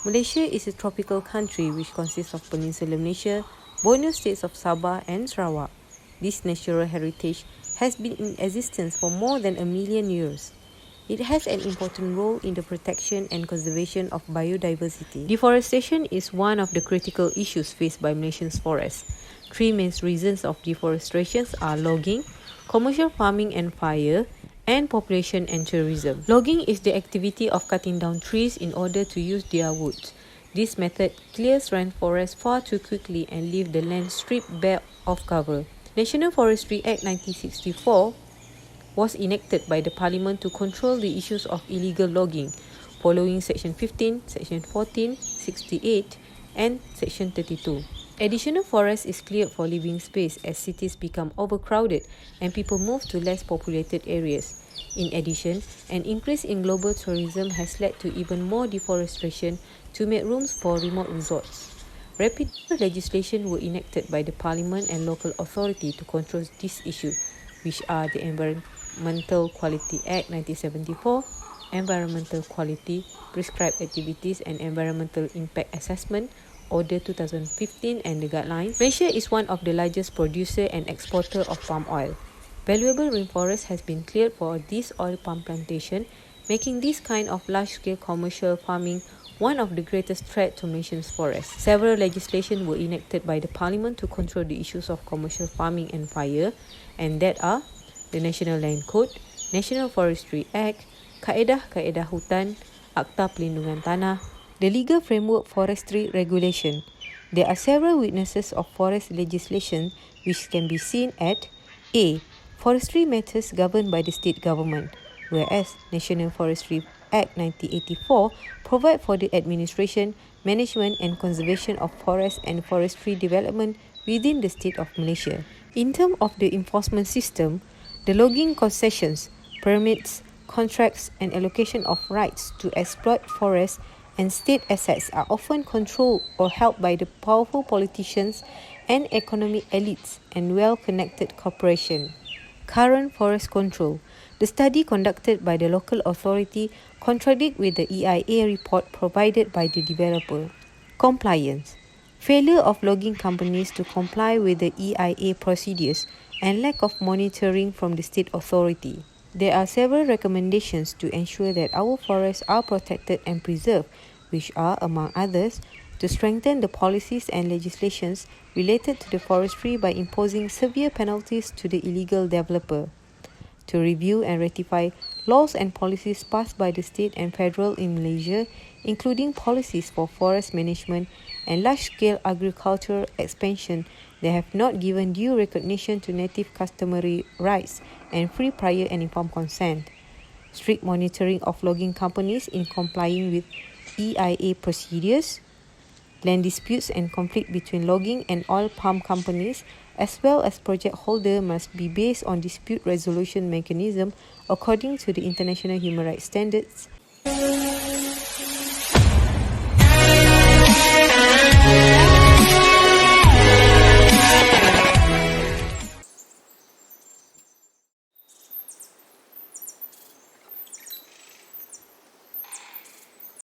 Malaysia is a tropical country which consists of Peninsular Malaysia, Borneo states of Sabah and Sarawak. This natural heritage has been in existence for more than 1,000,000 years. It has an important role in the protection and conservation of biodiversity. Deforestation is one of the critical issues faced by Malaysia's forests. Three main reasons of deforestation are logging, commercial farming and fire, and population and tourism. Logging is the activity of cutting down trees in order to use their wood. This method clears rainforests far too quickly and leaves the land stripped bare of cover. National Forestry Act 1964 was enacted by the Parliament to control the issues of illegal logging, following Section 15, Section 14, 68 and Section 32. Additional forest is cleared for living space as cities become overcrowded and people move to less populated areas. In addition, an increase in global tourism has led to even more deforestation to make rooms for remote resorts. Rapid legislation were enacted by the Parliament and local authority to control this issue, which are the Environmental Quality Act 1974, Environmental Quality, Prescribed Activities and Environmental Impact Assessment, Order 2015 and the guidelines. Malaysia is one of the largest producer and exporter of palm oil. Valuable rainforest has been cleared for this oil palm plantation, making this kind of large-scale commercial farming one of the greatest threats to Malaysia's forests. Several legislation were enacted by the Parliament to control the issues of commercial farming and fire, and that are the National Land Code, National Forestry Act, Kaedah-Kaedah Hutan, Akta Pelindungan Tanah, the Legal Framework Forestry Regulation. There are several witnesses of forest legislation which can be seen at A. Forestry matters governed by the state government, whereas National Forestry Act 1984 provide for the administration, management and conservation of forests and forestry development within the state of Malaysia. In terms of the enforcement system, the logging concessions, permits, contracts and allocation of rights to exploit forests and state assets are often controlled or held by the powerful politicians and economic elites and well-connected corporations. Current forest control. The study conducted by the local authority contradict with the EIA report provided by the developer. Compliance. Failure of logging companies to comply with the EIA procedures and lack of monitoring from the state authority. There are several recommendations to ensure that our forests are protected and preserved, which are, among others, to strengthen the policies and legislations related to the forestry by imposing severe penalties to the illegal developer, to review and ratify laws and policies passed by the state and federal in Malaysia, including policies for forest management and large-scale agricultural expansion that have not given due recognition to native customary rights and free prior and informed consent. Strict monitoring of logging companies in complying with EIA procedures. Land disputes and conflict between logging and oil palm companies as well as project holder must be based on dispute resolution mechanism according to the international human rights standards.